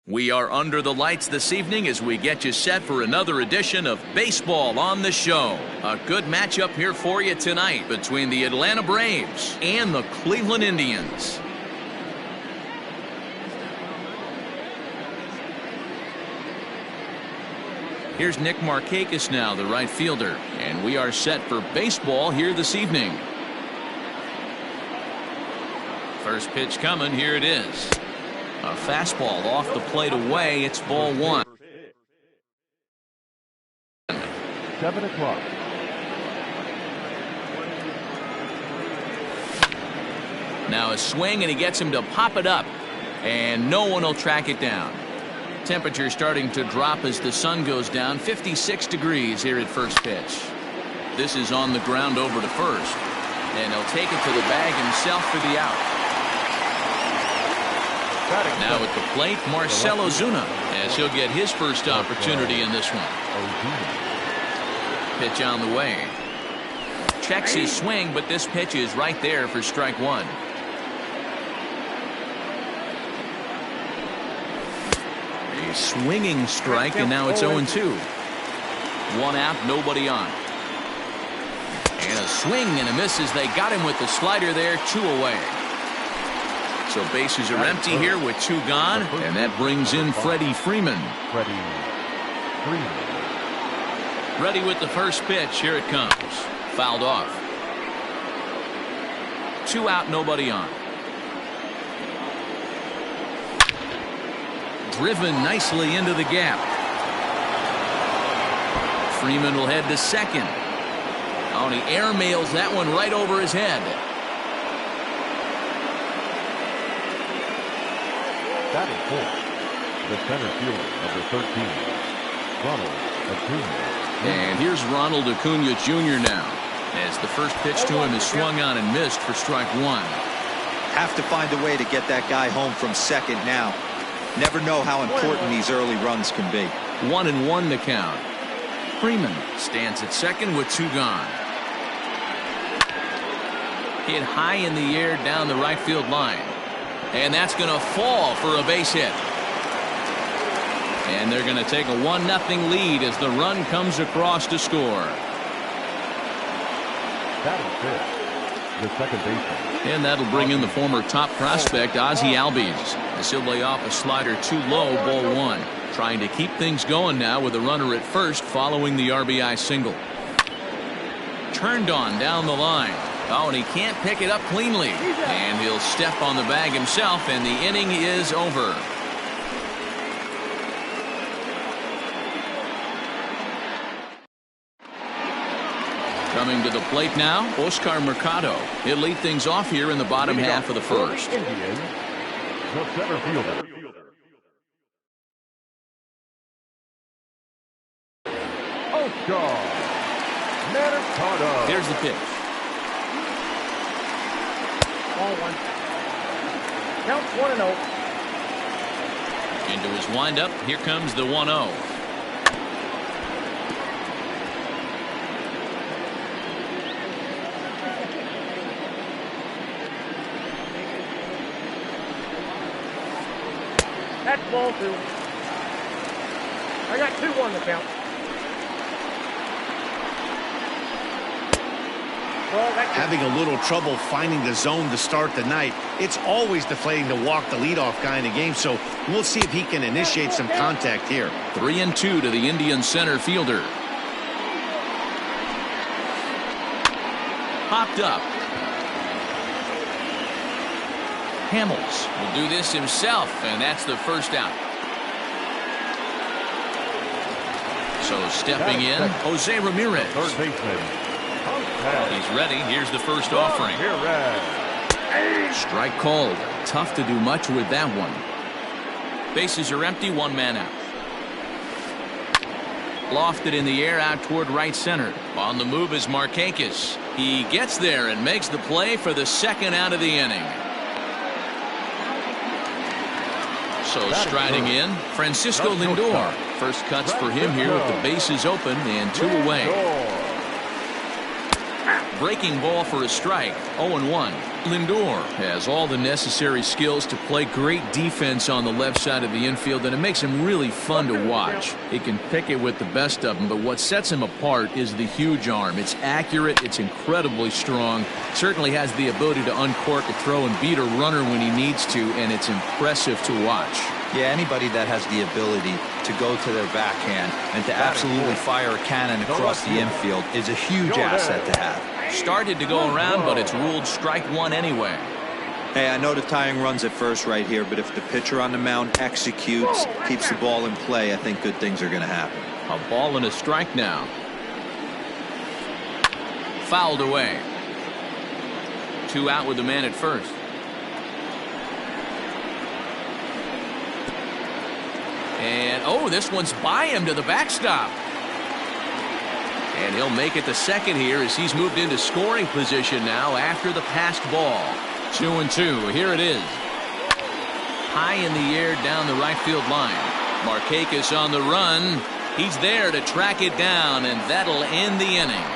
We are under the lights this evening as we get you set for another edition of Baseball on the Show. A good matchup here for you tonight between the Atlanta Braves and the Cleveland Indians. Here's Nick Markakis now, the right fielder, and we are set for baseball here this evening. First pitch coming, here it is. A fastball off the plate away, it's ball one. 7 o'clock. Now a swing, and he gets him to pop it up, and no one will track it down. Temperature starting to drop as the sun goes down. 56 degrees here at first pitch. This is on the ground over to first, and he'll take it to the bag himself for the out. Now at the plate, Marcell Ozuna, as he'll get his first opportunity in this one. Pitch on the way. Checks his swing, but this pitch is right there for strike one. A swinging strike, and now it's 0-2. One out, nobody on. And a swing and a miss as they got him with the slider there, 2 away. So bases are empty here with 2 gone, and that brings in Freddie Freeman. Ready with the first pitch. Here it comes. Fouled off. 2 out, nobody on. Driven nicely into the gap. Freeman will head to second. Oh, and he airmails that one right over his head. Batting fourth, the center fielder, number 13, Ronald Acuna. And here's Ronald Acuna Jr. now, as the first pitch to him is swung on and missed for strike one. Have to find a way to get that guy home from second now. Never know how important these early runs can be. 1-1 the count. Freeman stands at second with 2 gone. Hit high in the air down the right field line. And that's going to fall for a base hit. And they're going to take a 1-0 lead as the run comes across to score. Batting fifth, the second baseman. And that'll bring in the former top prospect, Ozzie Albies. As he'll lay off a slider too low, ball one. Trying to keep things going now with a runner at first following the RBI single. Turned on down the line. Oh, and he can't pick it up cleanly. And he'll step on the bag himself, and the inning is over. Coming to the plate now, Oscar Mercado. He'll lead things off here in the bottom half of the first. Indians, the center fielder. Oscar Mercado. Here's the pitch. Ball one. Count 1-0. Into his windup. Here comes the 1-0. That's ball 2. I got 2-1 the count. Having a little trouble finding the zone to start the night. It's always deflating to walk the leadoff guy in the game, so we'll see if he can initiate some contact here. 3-2 to the Indian center fielder. Popped up. Hamels will do this himself, and that's the first out. So stepping in, Jose Ramirez. Third baseman. He's ready. Here's the first offering. Strike called. Tough to do much with that one. Bases are empty, 1 man out. Lofted in the air out toward right center. On the move is Markakis. He gets there and makes the play for the second out of the inning. So striding in, Francisco Lindor. First cuts for him here with the bases open and 2 away. breaking ball for a strike. 0-1. Lindor has all the necessary skills to play great defense on the left side of the infield, and it makes him really fun to watch. He can pick it with the best of them, but what sets him apart is the huge arm. It's accurate, it's incredibly strong, certainly has the ability to uncork a throw and beat a runner when he needs to, and it's impressive to watch. Yeah, anybody that has the ability to go to their backhand and to absolutely fire a cannon across the infield is a huge asset to have. Started to go around, but it's ruled strike one anyway. Hey, I know the tying run's at first right here, but if the pitcher on the mound executes, keeps the ball in play, I think good things are going to happen. A ball and a strike now. Fouled away. 2 out with the man at first. And, oh, this one's by him to the backstop. And he'll make it to second here as he's moved into scoring position now after the passed ball. 2-2. Here it is. High in the air down the right field line. Markakis on the run. He's there to track it down, and that'll end the inning.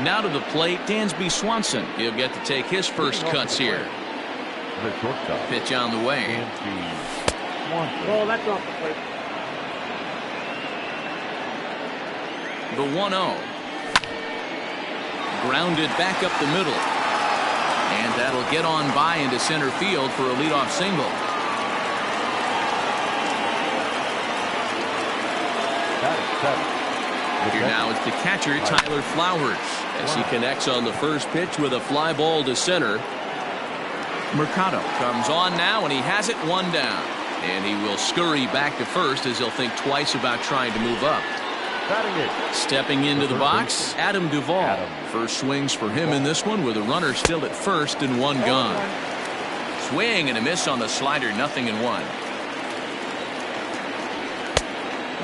Now to the plate, Dansby Swanson. He'll get to take his first cuts here. The shortstop. Pitch on the way. Oh, that's off the plate. The 1-0. Grounded back up the middle. And that'll get on by into center field for a leadoff single. That is 7. Here now is the catcher, Tyler Flowers, as he connects on the first pitch with a fly ball to center. Mercado comes on now, and he has it 1 down. And he will scurry back to first as he'll think twice about trying to move up. Stepping into the box, Adam Duvall. First swings for him in this one with a runner still at first and 1 gone. Swing and a miss on the slider, 0-1.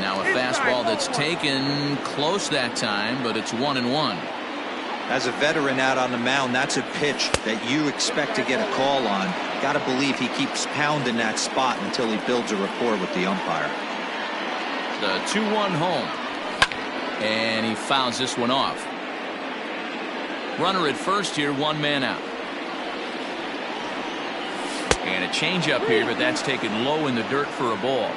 Now a fastball that's taken close that time, but it's 1-1. As a veteran out on the mound, that's a pitch that you expect to get a call on. Got to believe he keeps pounding that spot until he builds a rapport with the umpire. The 2-1 home. And he fouls this one off. Runner at first here, 1 man out. And a changeup here, but that's taken low in the dirt for a ball.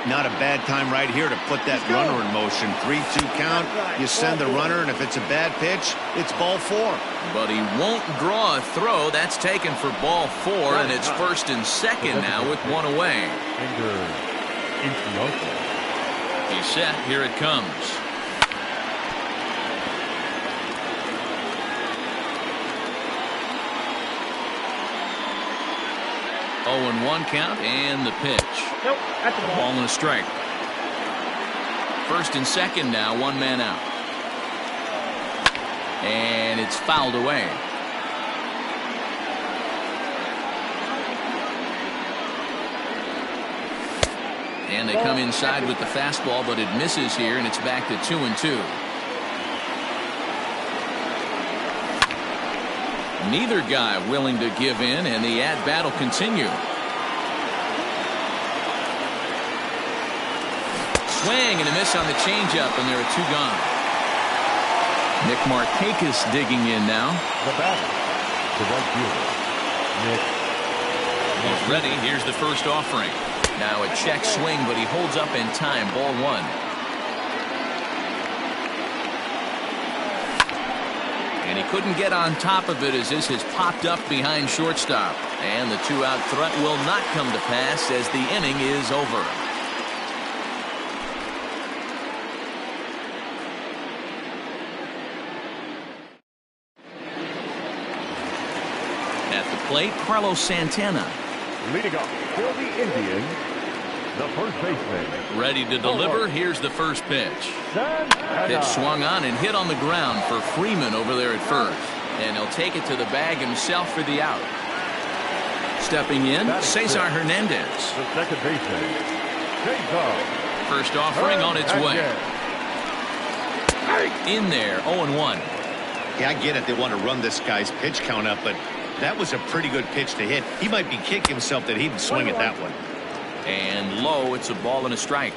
Not a bad time right here to put that runner in motion. 3-2 count. You send the runner, and if it's a bad pitch, it's ball 4. But he won't draw a throw. That's taken for ball 4, and it's first and second now with 1 away. He's set. Here it comes. Oh, and 1 count, and the pitch. Nope, that's a ball. Ball and a strike. First and second now, 1 man out. And it's fouled away. And they come inside with the fastball, but it misses here, and it's back to 2-2. Neither guy willing to give in, and the at-bat will continue. Swing and a miss on the changeup, and there are 2 gone. Nick Markakis digging in now. The batter, the right fielder, Nick. He's ready. Here's the first offering. Now a check swing, but he holds up in time. Ball 1. And he couldn't get on top of it as this has popped up behind shortstop. And the 2-out threat will not come to pass as the inning is over. At the plate, Carlos Santana. Leading off for the Indians, the first baseman. Ready to deliver. Here's the first pitch. Pitch swung on and hit on the ground for Freeman over there at first. And he'll take it to the bag himself for the out. Stepping in, Cesar Hernandez. The second baseman, Cesar. First offering on its way. In there, 0-1. Yeah, I get it. They want to run this guy's pitch count up, but that was a pretty good pitch to hit. He might be kicking himself that he didn't swing at that one. And low, it's a ball and a strike.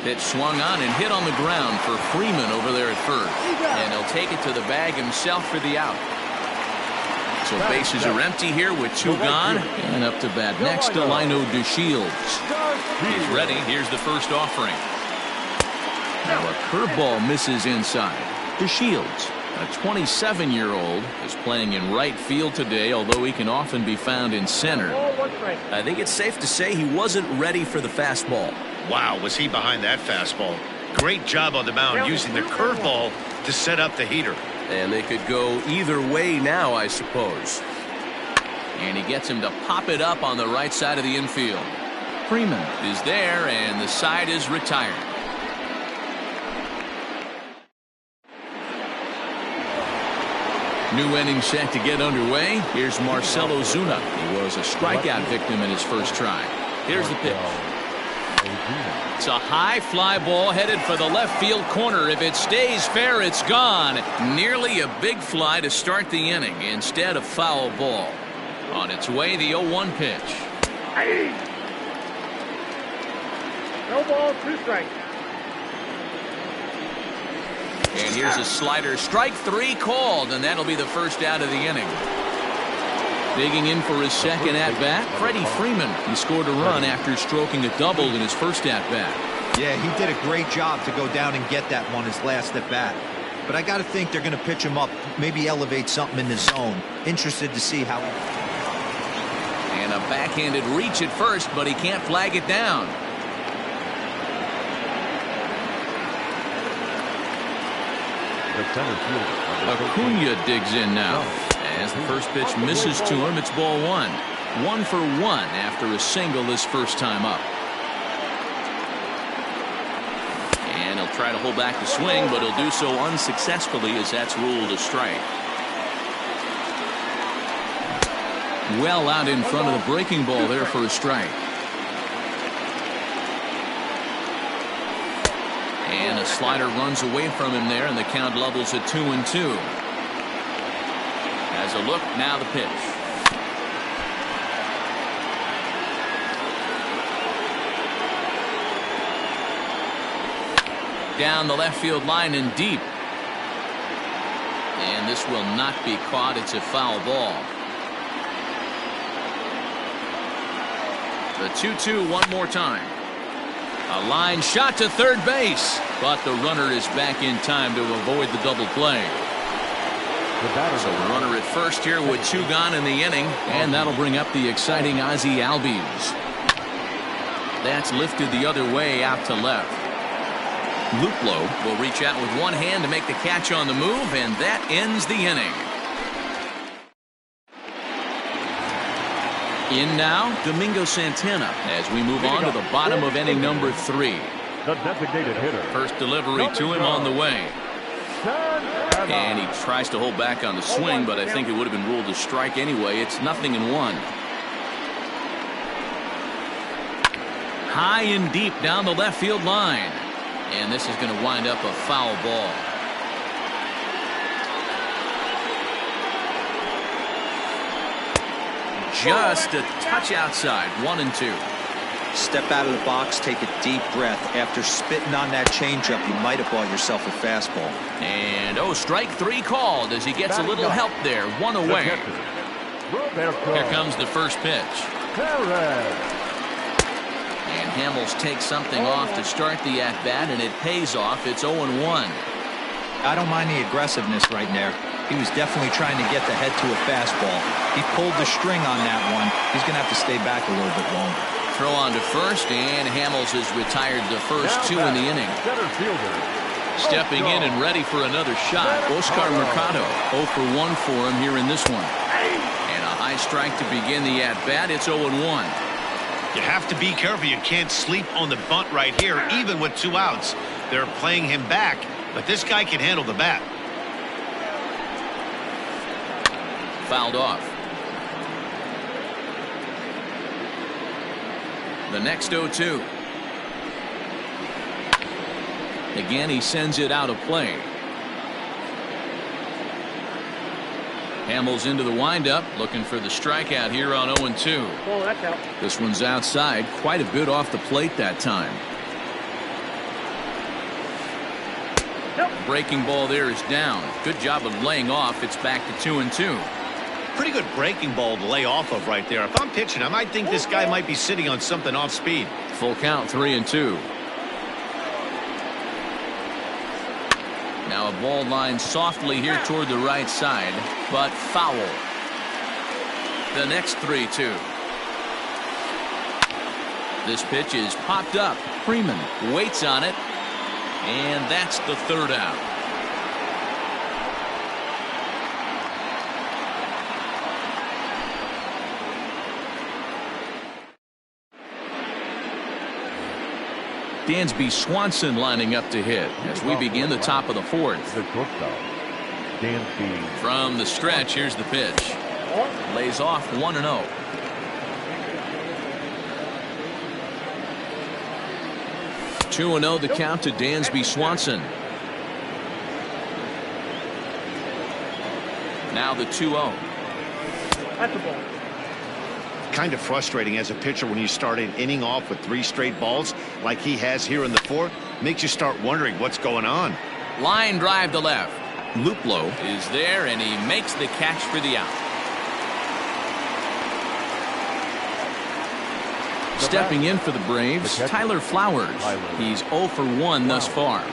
Pitch swung on and hit on the ground for Freeman over there at first. And he'll take it to the bag himself for the out. So bases are empty here with 2 gone. And up to bat next, Delino DeShields. He's ready. Here's the first offering. Now a curveball misses inside. DeShields, a 27-year-old, is playing in right field today, although he can often be found in center. I think it's safe to say he wasn't ready for the fastball. Wow, was he behind that fastball. Great job on the mound using the curveball to set up the heater. And they could go either way now, I suppose. And he gets him to pop it up on the right side of the infield. Freeman is there, and the side is retired. New inning set to get underway. Here's Marcell Ozuna. He was a strikeout victim in his first try. Here's the pitch. It's a high fly ball headed for the left field corner. If it stays fair, it's gone. Nearly a big fly to start the inning. Instead, a foul ball. On its way, the 0-1 pitch. No ball, 2 strikes. And here's a slider. Strike 3 called, and that'll be the first out of the inning. Digging in for his second at-bat, Freddie Freeman. He scored a run after stroking a double in his first at-bat. Yeah, he did a great job to go down and get that one his last at-bat. But I got to think they're going to pitch him up, maybe elevate something in the zone. Interested to see how. And a backhanded reach at first, but he can't flag it down. The center fielder. Acuna digs in now. As the first pitch misses to him, it's ball 1. 1 for 1 after a single his first time up. And he'll try to hold back the swing, but he'll do so unsuccessfully as that's ruled a strike. Well out in front of the breaking ball there for a strike. And a slider runs away from him there, and the count levels at 2-2. As a look, now the pitch. Down the left field line and deep. And this will not be caught. It's a foul ball. The 2-2 one more time. A line shot to third base, but the runner is back in time to avoid the double play. So the runner at first here with 2 gone in the inning, and that'll bring up the exciting Ozzie Albies. That's lifted the other way out to left. Luplow will reach out with one hand to make the catch on the move, and that ends the inning. In now, Domingo Santana as we move on to the bottom of inning number 3. The designated hitter. First delivery to him on the way. And he tries to hold back on the swing, but I think it would have been ruled a strike anyway. It's 0-1. High and deep down the left field line. And this is going to wind up a foul ball. Just a touch outside. 1-2. Step out of the box, take a deep breath. After spitting on that changeup, you might have bought yourself a fastball. And strike 3 called as he gets a little help there. 1 away. Here comes the first pitch. And Hamels takes something off to start the at-bat, and it pays off. It's 0-1. I don't mind the aggressiveness right there. He was definitely trying to get the head to a fastball. He pulled the string on that one. He's going to have to stay back a little bit longer. Throw on to first, and Hamels has retired the first 2 in the inning. Stepping in and ready for another shot, Oscar Mercado. 0 for 1 for him here in this one. And a high strike to begin the at-bat. It's 0-1. You have to be careful. You can't sleep on the bunt right here, even with 2 outs. They're playing him back, but this guy can handle the bat. Fouled off. The next 0-2. Again, he sends it out of play. Hamels into the windup, looking for the strikeout here on 0-2. Oh, that's out. This one's outside, quite a bit off the plate that time. Nope. Breaking ball there is down. Good job of laying off. It's back to 2-2. Pretty good breaking ball to lay off of right there. If I'm pitching, I might think this guy might be sitting on something off speed. Full count, 3-2. Now a ball line softly here toward the right side, but foul. The next 3-2. This pitch is popped up. Freeman waits on it, and that's the third out. Dansby Swanson lining up to hit as we begin the top of the fourth. The shortstop, Dansby. From the stretch, here's the pitch. Lays off 1-0. Two and 0 the count to Dansby Swanson. Now the 2-0. That's a ball. Kind of frustrating as a pitcher when you start an inning off with 3 straight balls like he has here in the fourth. Makes you start wondering what's going on. Line drive to left. Luplow is there, and he makes the catch for the out. Stepping in for the Braves, Tyler Flowers. He's 0 for 1 thus far.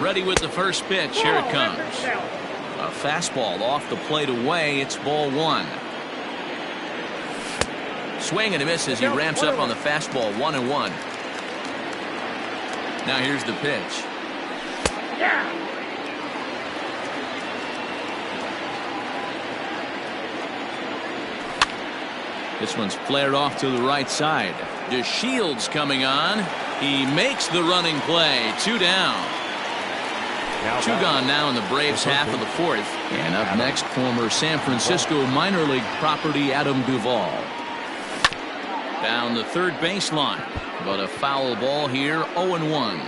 Ready with the first pitch. Here it comes. A fastball off the plate away. It's ball 1. Swing and a miss as he ramps up on the fastball. 1-1. Now here's the pitch. This one's flared off to the right side. DeShields coming on. He makes the running play. 2 down. 2 gone now in the Braves half of the fourth. And up next, former San Francisco minor league property Adam Duvall. Down the third baseline, but a foul ball here. 0-1.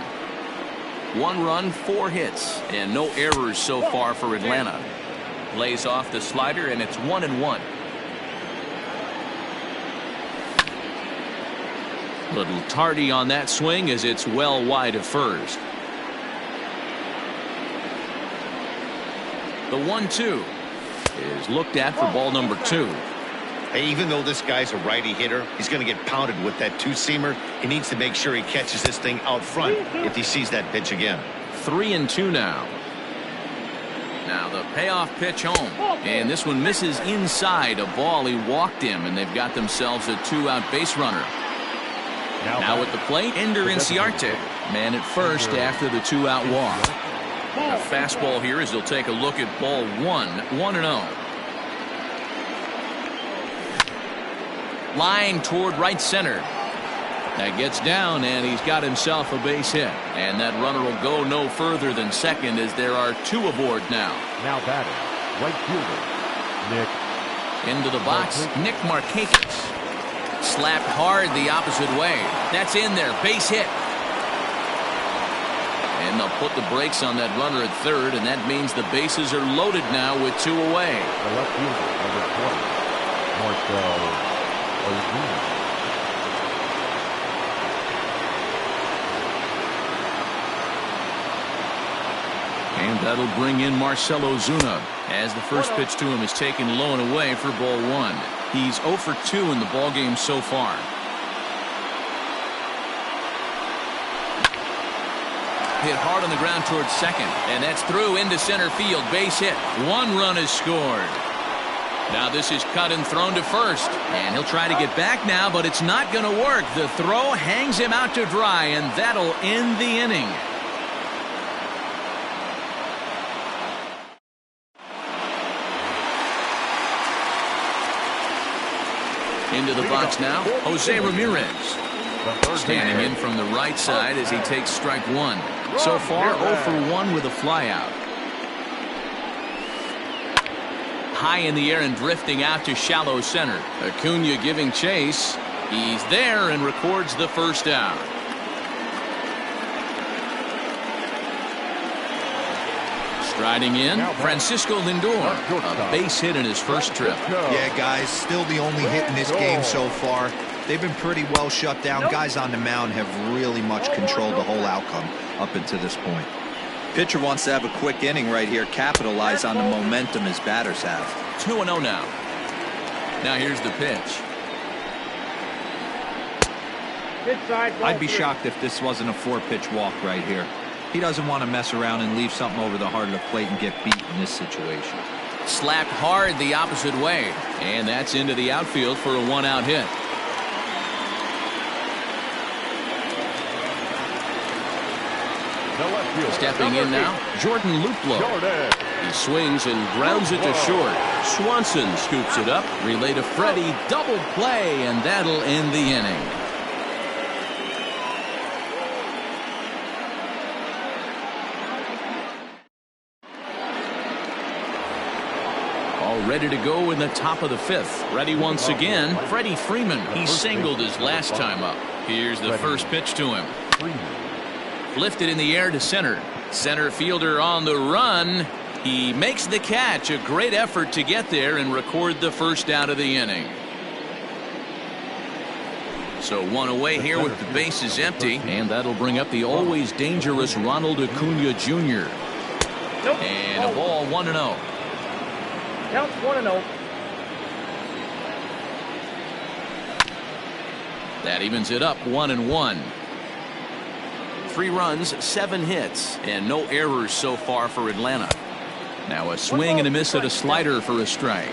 1 run, 4 hits, and no errors so far for Atlanta. Lays off the slider, and it's 1-1. Little tardy on that swing as it's well wide of first. The 1-2 is looked at for ball number 2. Hey, even though this guy's a righty hitter, he's going to get pounded with that 2-seamer. He needs to make sure he catches this thing out front if he sees that pitch again. 3-2 now. Now the payoff pitch home, and this one misses inside a ball. He walked him, and they've got themselves a 2-out base runner. Now at the plate, Ender Inciarte, man at first after the 2-out walk. A fastball here as he'll take a look at ball 1, 1-0. Line toward right center. That gets down, and he's got himself a base hit. And that runner will go no further than second as there are 2 aboard now. Now batting, right fielder, Nick. Into the box, Nick Markakis. Slapped hard the opposite way. That's in there. Base hit. And they'll put the brakes on that runner at third, and that means the bases are loaded now with 2 away. The left fielder, number 20, Marcell Ozuna. And that'll bring in Marcell Ozuna as the first pitch to him is taken low and away for ball 1. He's 0 for 2 in the ballgame so far. Hit hard on the ground towards second, and that's through into center field. Base hit. 1 run is scored. Now this is cut and thrown to first, and he'll try to get back now, but it's not going to work. The throw hangs him out to dry, and that'll end the inning. Into the box now, Jose Ramirez. Standing in from the right side as he takes strike 1. So far, 0 for 1 with a flyout. High in the air and drifting out to shallow center. Acuna giving chase. He's there and records the first out. Riding in, Francisco Lindor, a base hit in his first trip. Yeah, guys, still the only hit in this game so far. They've been pretty well shut down. Guys on the mound have really much controlled the whole outcome up until this point. Pitcher wants to have a quick inning right here, capitalize on the momentum his batters have. 2-0 now. Now here's the pitch. I'd be shocked if this wasn't a 4-pitch walk right here. He doesn't want to mess around and leave something over the heart of the plate and get beat in this situation. Slapped hard the opposite way, and that's into the outfield for a 1-out hit. Stepping in now, Jordan Luplow. He swings and grounds it to short. Swanson scoops it up. Relay to Freddie. Double play, and that'll end the inning. All ready to go in the top of the 5th. Ready once again, Freddie Freeman. He singled his last time up. Here's the first pitch to him. Lifted in the air to center. Center fielder on the run. He makes the catch. A great effort to get there and record the first out of the inning. So 1 away here with the bases empty. And that'll bring up the always dangerous Ronald Acuna Jr. And a ball 1-0. Counts 1-0. That evens it up 1-1. 3 runs, 7 hits, and no errors so far for Atlanta. Now a swing and a miss at a slider for a strike.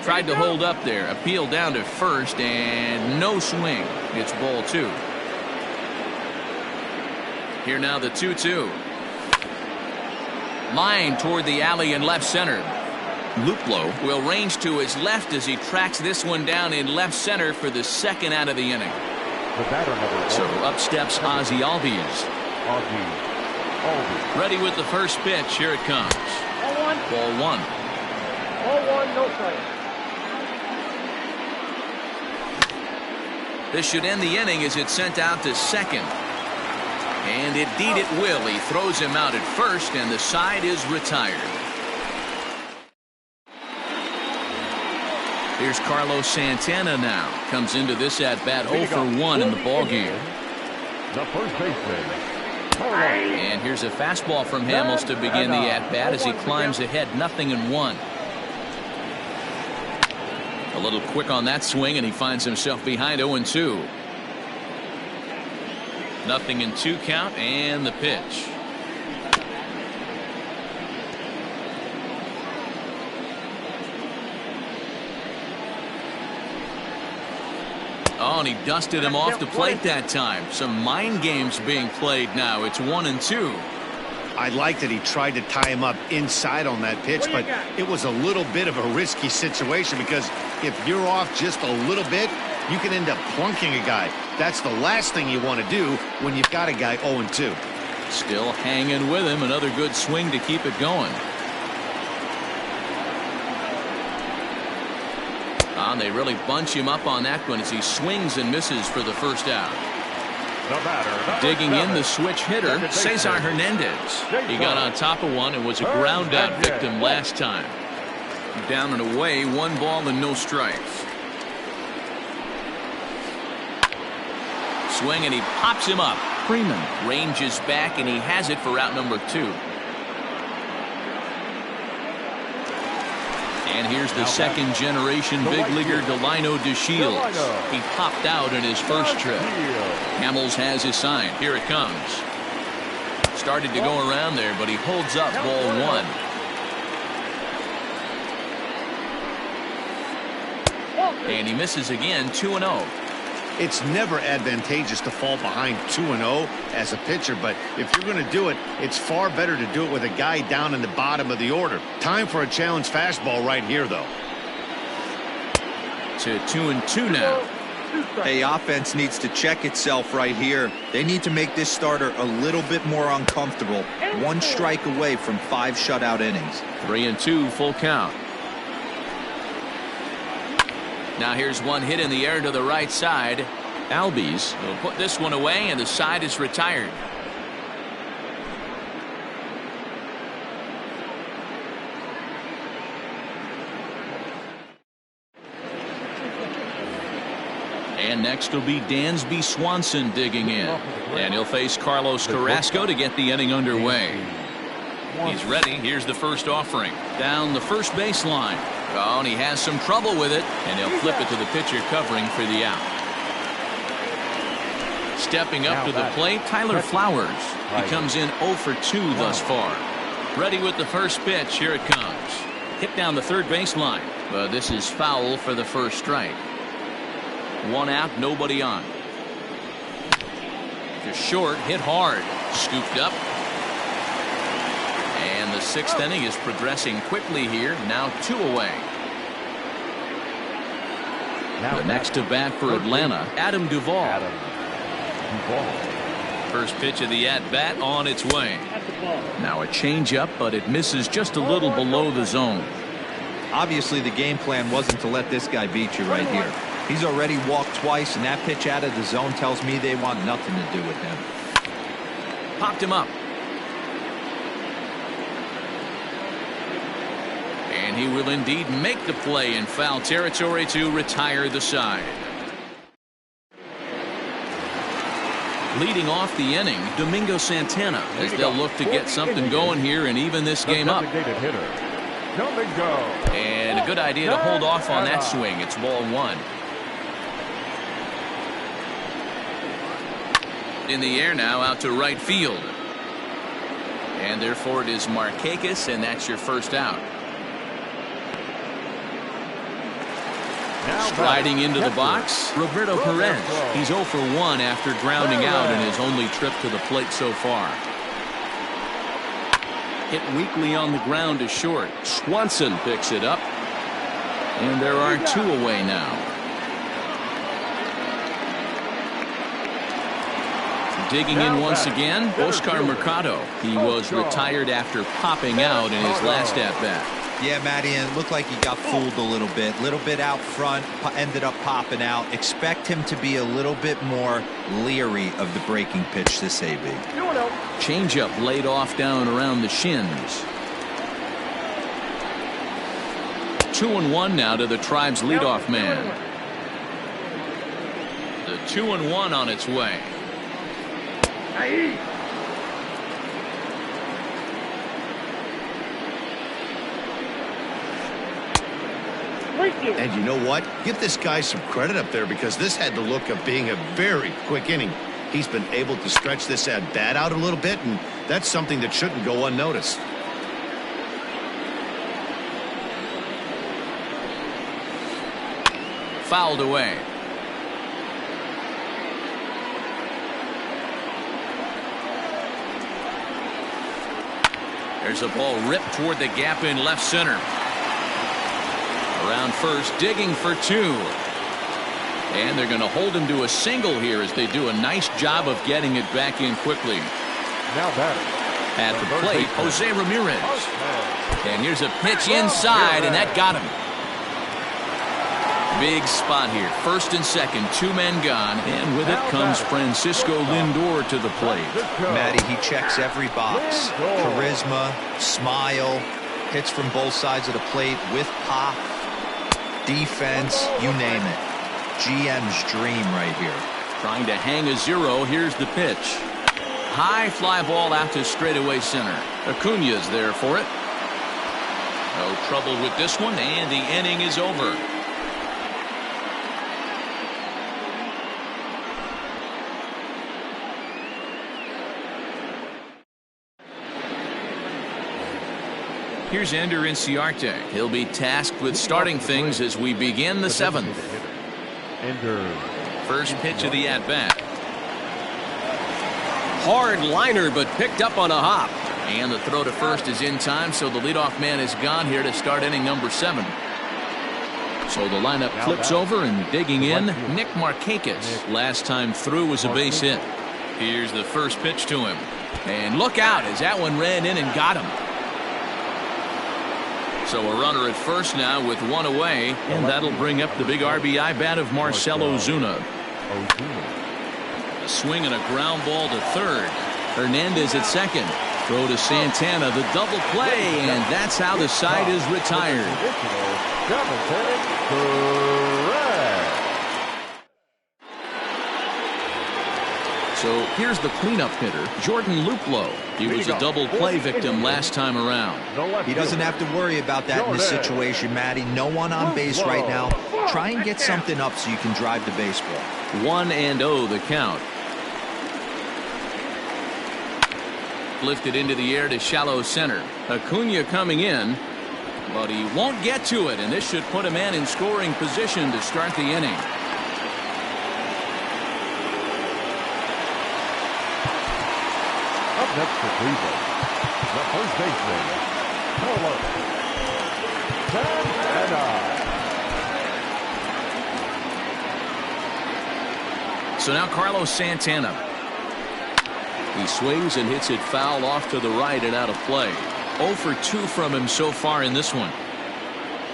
Tried to hold up there. Appeal down to first, and no swing. It's ball 2. Here now the 2-2. Line toward the alley in left center. Luplow will range to his left as he tracks this one down in left center for the second out of the inning. So up steps Ozzie Albies. Ready with the first pitch. Here it comes. Ball 1. Ball 1, no strike. This should end the inning as it's sent out to second. And indeed it will. He throws him out at first, and the side is retired. Here's Carlos Santana now. Comes into this at-bat 0 for 1 in the ballgame. The first baseman. And here's a fastball from Hamels to begin the at-bat as he climbs ahead 0-1. A little quick on that swing, and he finds himself behind 0-2. 0-2 count, and the pitch. Oh, and he dusted him off the plate that time. Some mind games being played now. It's 1-2. I like that he tried to tie him up inside on that pitch, but it was a little bit of a risky situation because if you're off just a little bit, you can end up plunking a guy. That's the last thing you want to do when you've got a guy 0-2. Still hanging with him. Another good swing to keep it going. And they really bunch him up on that one as he swings and misses for the first out. Digging in, the switch hitter, Cesar Hernandez. He got on top of one and was a ground out victim last time. Down and away, 1 ball and no strikes. Swing, and he pops him up. Freeman ranges back, and he has it for out number 2. And here's the second generation big leaguer Delino DeShields. He popped out in his first trip. Hamels has his sign. Here it comes. Started to go around there, but he holds up ball 1. And he misses again. 2-0. It's never advantageous to fall behind 2-0 as a pitcher, but if you're going to do it, it's far better to do it with a guy down in the bottom of the order. Time for a challenge fastball right here, though. To 2-2 now. Hey, offense needs to check itself right here. They need to make this starter a little bit more uncomfortable. 1 strike away from 5 shutout innings. 3-2 full count. Now here's one hit in the air to the right side. Albies will put this one away, and the side is retired. And next will be Dansby Swanson digging in. And he'll face Carlos Carrasco to get the inning underway. He's ready. Here's the first offering. Down the first baseline. Oh, and he has some trouble with it. And he'll flip it to the pitcher covering for the out. Stepping up to the plate, Tyler Flowers. He comes in 0 for 2 thus far. Ready with the first pitch. Here it comes. Hit down the third baseline. But this is foul for the first strike. 1 out, nobody on. Just short, hit hard. Scooped up. And the 6th inning is progressing quickly here. Now 2 away. The next to bat for Atlanta, Adam Duvall. First pitch of the at-bat on its way. Now a changeup, but it misses just a little below the zone. Obviously, the game plan wasn't to let this guy beat you right here. He's already walked twice, and that pitch out of the zone tells me they want nothing to do with him. Popped him up. And he will indeed make the play in foul territory to retire the side. Leading off the inning, Domingo Santana, as they'll look to get something going here and even this game up. And a good idea to hold off on that swing. It's ball 1. In the air now, out to right field. And therefore it is Markakis, and that's your first out. Striding into the box, Roberto Perez. He's 0 for 1 after grounding out in his only trip to the plate so far. Hit weakly on the ground to short. Swanson picks it up. And there are 2 away now. Digging in once again, Oscar Mercado. He was retired after popping out in his last at-bat. Yeah, Matty, and it looked like he got fooled a little bit out front, ended up popping out. Expect him to be a little bit more leery of the breaking pitch this AB. Changeup laid off down around the shins. 2-1 now to the Tribe's leadoff man. The 2-1 on its way. And you know what? Give this guy some credit up there, because this had the look of being a very quick inning. He's been able to stretch this at-bat out a little bit, and that's something that shouldn't go unnoticed. Fouled away. There's a ball ripped toward the gap in left center. Around first, digging for 2. And they're going to hold him to a single here as they do a nice job of getting it back in quickly. Now batting. At the plate, Jose Ramirez. And here's a pitch inside, and that got him. Big spot here. First and second, 2 men gone. And with it comes Francisco Lindor to the plate. Matty, he checks every box. Charisma, smile, hits from both sides of the plate with pop, defense, you name it. GM's dream right here. Trying to hang a 0. Here's the pitch. High fly ball out to straightaway center. Acuna's there for it. No trouble with this one, and the inning is over. Here's Ender Inciarte. He'll be tasked with starting things as we begin the 7th. First pitch of the at-bat. Hard liner, but picked up on a hop. And the throw to first is in time, so the leadoff man is gone here to start inning number 7. So the lineup flips over, and digging in, Nick Markakis. Last time through was a base hit. Here's the first pitch to him. And look out as that one ran in and got him. So a runner at first now with 1 away, and that'll bring up the big RBI bat of Marcell Ozuna. 0-2. A swing and a ground ball to third. Hernandez at second. Throw to Santana, the double play, and that's how the side is retired. So here's the cleanup hitter, Jordan Luplow. He was a double play victim last time around. He doesn't have to worry about that in this situation, Matty. No one on base right now. Try and get something up so you can drive the baseball. 1-0 the count. Lifted into the air to shallow center. Acuna coming in, but he won't get to it, and this should put a man in scoring position to start the inning. Up next for Cleveland, the first baseman, Carlos Santana. So now Carlos Santana. He swings and hits it foul off to the right and out of play. 0 for 2 from him so far in this one.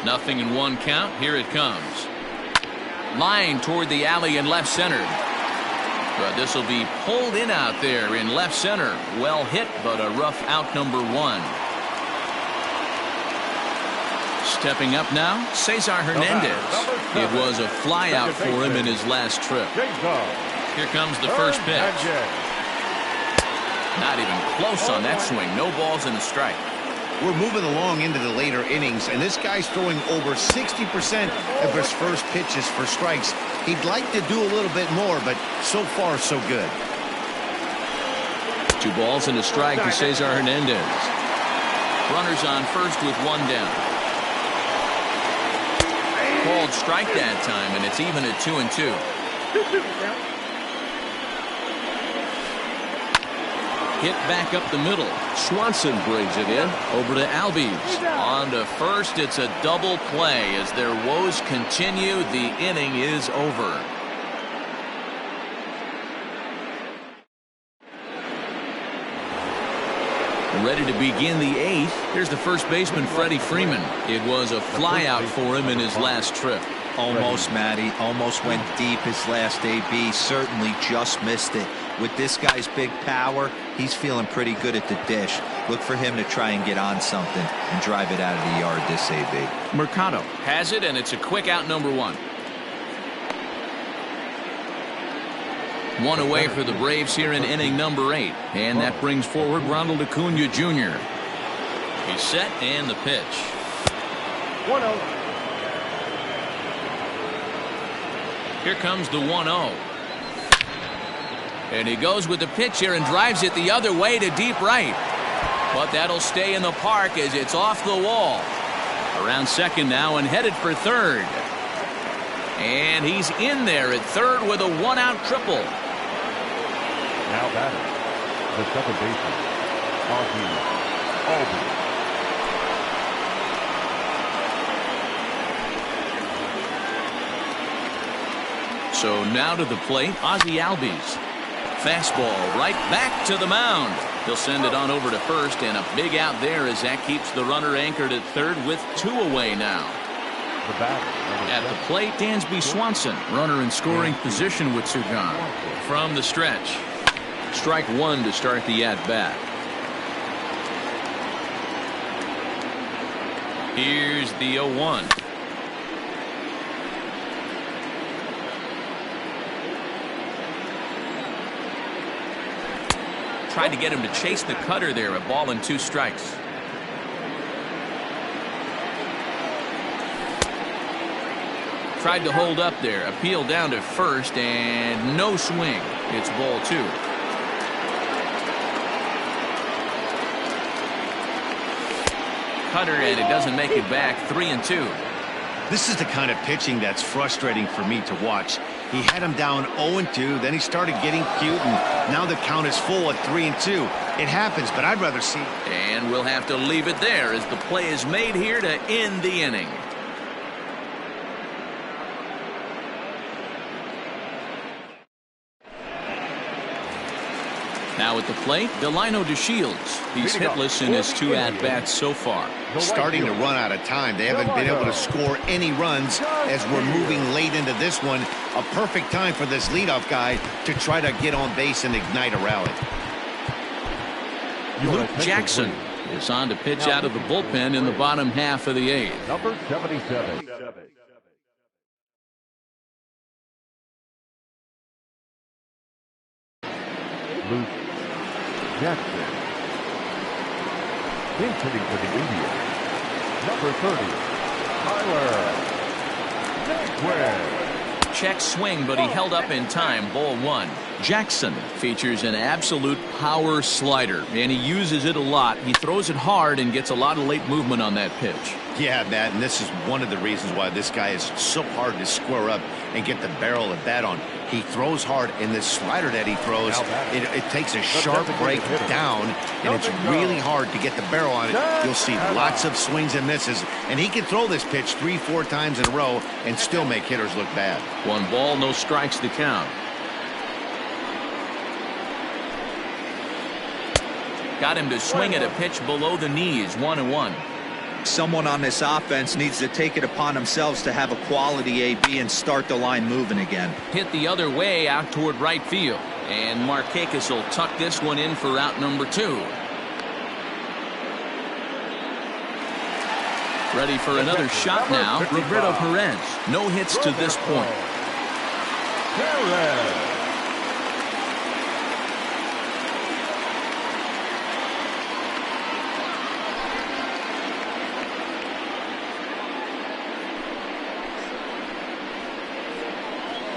0-1 count. Here it comes. Line toward the alley in left center. But this will be pulled in out there in left center. Well hit, but a rough out, number 1. Stepping up now, Cesar Hernandez. It was a fly out for him in his last trip. Here comes the first pitch. Not even close on that swing. No balls and a strike. We're moving along into the later innings, and this guy's throwing over 60% of his first pitches for strikes. He'd like to do a little bit more, but so far, so good. 2 balls and a strike to Cesar Hernandez. Runners on first with 1 down. Called strike that time, and it's even at 2-2. Hit back up the middle. Swanson brings it in. Over to Albies. On to first. It's a double play. As their woes continue, the inning is over. Ready to begin the 8th. Here's the first baseman, Freddie Freeman. It was a flyout for him in his last trip. Almost, Matty. Almost went deep his last AB. Certainly just missed it. With this guy's big power, he's feeling pretty good at the dish. Look for him to try and get on something and drive it out of the yard this AB. Mercado has it, and it's a quick out, number 1. 1 away for the Braves here in inning number 8. And that brings forward Ronald Acuna Jr. He's set, and the pitch. 1-0. Here comes the 1-0. And he goes with the pitch here and drives it the other way to deep right. But that'll stay in the park as it's off the wall. Around second now and headed for third. And he's in there at third with a 1-out triple. Now batting, the second baseman, Albies. So now to the plate, Ozzie Albies. Fastball right back to the mound. He'll send it on over to first, and a big out there as that keeps the runner anchored at third with 2 away now. At the plate, Dansby Swanson, runner in scoring position with 2 gone. From the stretch. Strike 1 to start the at-bat. Here's the 0-1. Tried to get him to chase the cutter there. A ball and 2 strikes. Tried to hold up there. Appeal down to first, and no swing. It's ball 2. Cutter, and it doesn't make it back. 3-2. This is the kind of pitching that's frustrating for me to watch. He had him down 0-2, then he started getting cute, and now the count is full at 3-2. It happens, but I'd rather see. And we'll have to leave it there as the play is made here to end the inning. Now at the plate, Delino DeShields. He's hitless in his 2 at-bats so far. Starting to run out of time. They haven't been able to score any runs as we're moving late into this one. A perfect time for this leadoff guy to try to get on base and ignite a rally. Luke Jackson is on to pitch out of the bullpen in the bottom half of the 8th. Number 77. Luke Jackson. Hitting for the Indians. Number 30. Tyler Naquin. Check swing, but he held up in time. Ball 1. Jackson features an absolute power slider, and he uses it a lot. He throws it hard and gets a lot of late movement on that pitch. Yeah, Matt, and this is one of the reasons why this guy is so hard to square up and get the barrel of bat on. He throws hard, and this slider that he throws, it takes a sharp break down, and it's really hard to get the barrel on it. You'll see lots of swings and misses, and he can throw this pitch 3-4 times in a row and still make hitters look bad. 1 ball, no strikes to count. Got him to swing at a pitch below the knees. 1-1. Someone on this offense needs to take it upon themselves to have a quality AB and start the line moving again. Hit the other way out toward right field. And Markakis will tuck this one in for out number 2. Ready for another shot now. Roberto Perez. No hits to this point.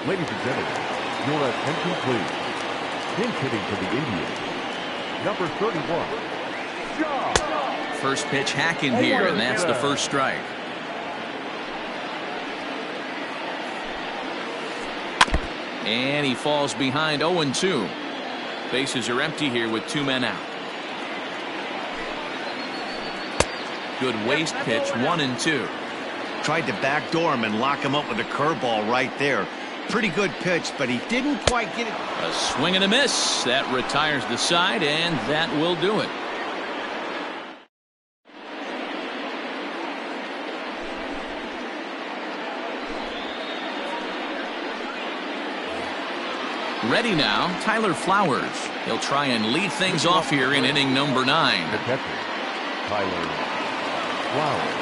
Ladies and gentlemen, your attention please. Pinch hitting for the Indians. Number 31. First pitch hacking here, and that's the first strike. And he falls behind 0-2. Bases are empty here with 2 men out. Good waist pitch, 1-2. Tried to backdoor him and lock him up with a curveball right there. Pretty good pitch, but he didn't quite get it. A swing and a miss. That retires the side, and that will do it. Ready now, Tyler Flowers. He'll try and lead things off here in inning number 9. The catcher, Tyler Flowers.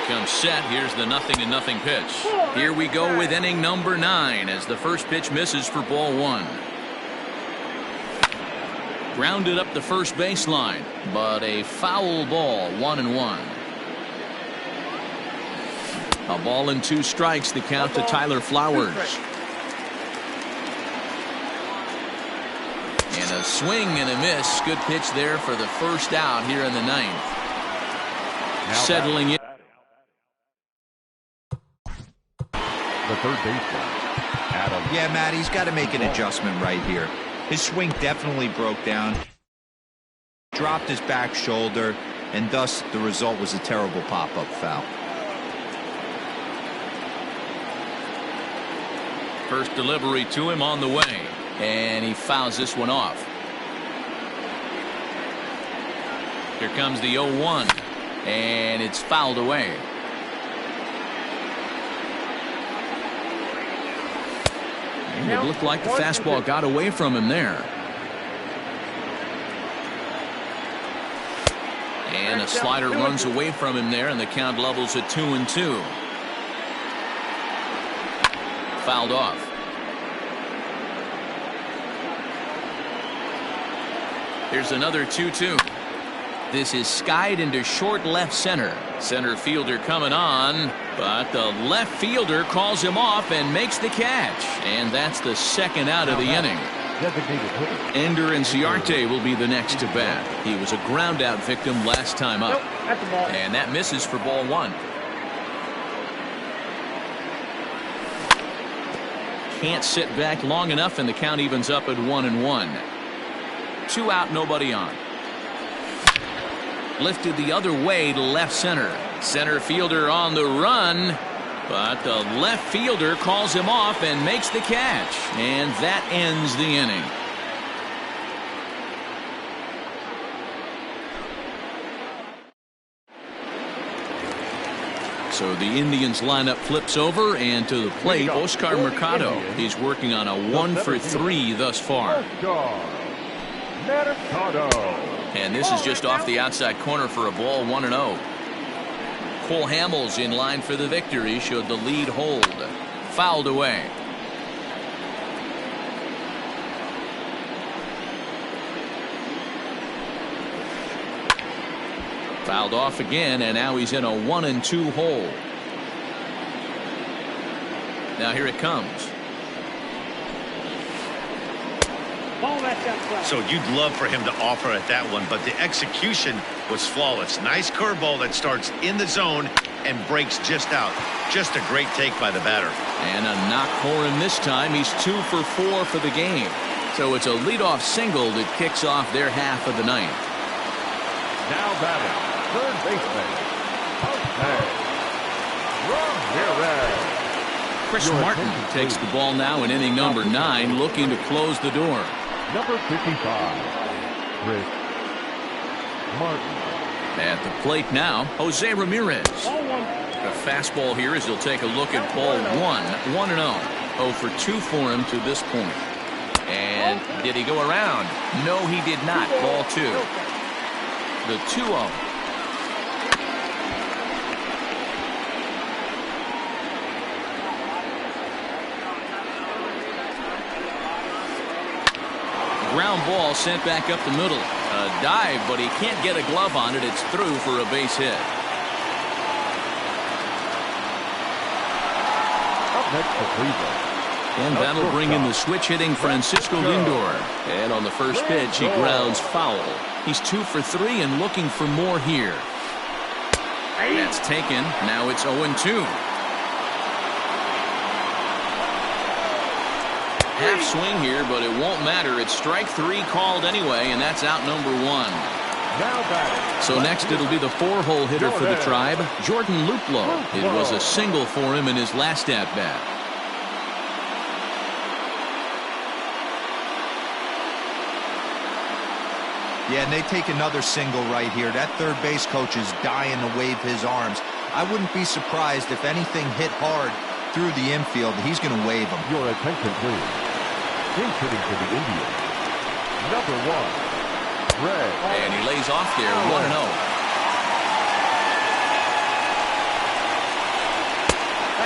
Comes set. Here's the 0-0 pitch. Here we go with inning number 9 as the first pitch misses for ball 1. Grounded up the first baseline, but a foul ball. 1-1. A ball and 2 strikes, the count to Tyler Flowers. And a swing and a miss. Good pitch there for the first out here in the 9th. Settling in. The third baseman, Adam. Yeah, Matt, he's got to make an adjustment right here. His swing definitely broke down. Dropped his back shoulder, and thus the result was a terrible pop-up foul. First delivery to him on the way, and he fouls this one off. Here comes the 0-1, and it's fouled away. And it looked like the fastball got away from him there. And a slider runs away from him there, and the count levels at 2-2. Fouled off. Here's another 2-2. This is skied into short left center. Center fielder coming on, but the left fielder calls him off and makes the catch. And that's the second out of the inning. Ender Inciarte will be the next to bat. He was a ground out victim last time up. And that misses for ball 1. Can't sit back long enough, and the count evens up at 1-1. 2 out, nobody on. Lifted the other way to left center. Center fielder on the run, But the left fielder calls him off and makes the catch. And that ends the inning. So the Indians lineup flips over, and to the plate, Oscar Mercado. He's working on a 1-for-3 thus far. And this is just off the outside corner for a ball, 1-0. Cole Hamels in line for the victory, showed the lead hold. Fouled away. Fouled off again, and now he's in a 1-2 hole. Now here it comes. So you'd love for him to offer at that one, but the execution was flawless. Nice curveball that starts in the zone and breaks just out. Just a great take by the batter. And a knock for him this time. He's 2 for 4 for the game. So it's a leadoff single that kicks off their half of the ninth. Now batting, third baseman, Ramirez. Chris Martin takes the ball now in inning number 9, looking to close the door. Number 55, Chris Martin. At the plate now, Jose Ramirez. A fastball here as he'll take a look at ball 1, 1-0. 0 for 2 for him to this point. And did he go around? No, he did not. Ball 2. The 2-0. Ground ball sent back up the middle. A dive, but he can't get a glove on it. It's through for a base hit. Up next for Cleveland. And that'll bring in the switch hitting Francisco Lindor. And on the first pitch, he grounds foul. He's 2 for 3 and looking for more here. That's taken. Now it's 0-2. Half swing here, but it won't matter. It's strike 3 called anyway, and that's out number 1. So next it'll be the 4-hole hitter for the Tribe, Jordan Luplow. It was a single for him in his last at-bat. Yeah, and they take another single right here. That third base coach is dying to wave his arms. I wouldn't be surprised if anything hit hard through the infield. He's going to wave them. Your attention, please. Pinch hitting for the Indians, number 1, Red. And he lays off there, 1-0.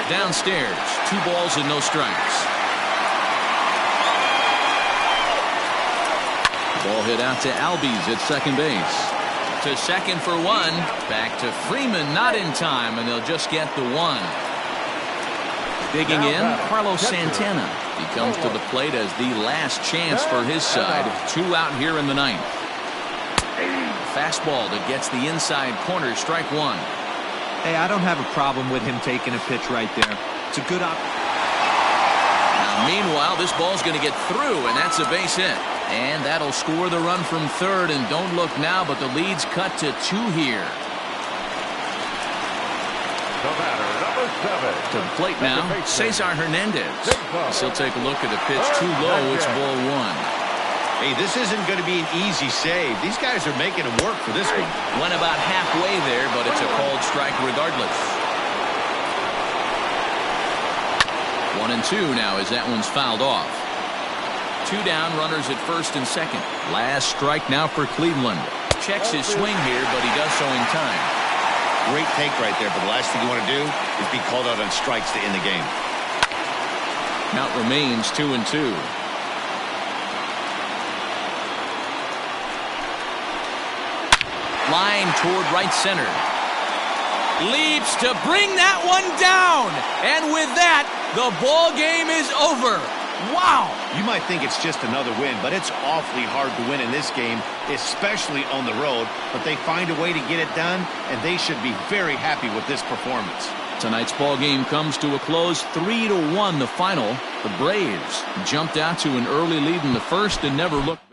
Downstairs, 2 balls and no strikes. Ball hit out to Albies at second base. To second for 1. Back to Freeman, not in time, and they'll just get the 1. Digging in, Carlos Santana. He comes to the plate as the last chance for his side. 2 out here in the ninth. Fastball that gets the inside corner, strike 1. Hey, I don't have a problem with him taking a pitch right there. It's a good op. Now, meanwhile, this ball's going to get through, and that's a base hit. And that'll score the run from third, and don't look now, but the lead's cut to 2 here. The batter, number 7. To the plate now, Cesar Hernandez. He'll take a look at the pitch too low. It's ball 1. Hey, this isn't going to be an easy save. These guys are making him work for this one. Went about halfway there, but it's a called strike regardless. 1-2 now as that one's fouled off. 2 down, runners at first and second. Last strike now for Cleveland. Checks his swing here, but he does so in time. Great take right there, but the last thing you want to do is be called out on strikes to end the game. Count remains 2-2. Line toward right center. Leaps to bring that one down. And with that, the ball game is over. Wow! You might think it's just another win, but it's awfully hard to win in this game, especially on the road. But they find a way to get it done, and they should be very happy with this performance. Tonight's ball game comes to a close, 3-1 the final. The Braves jumped out to an early lead in the first and never looked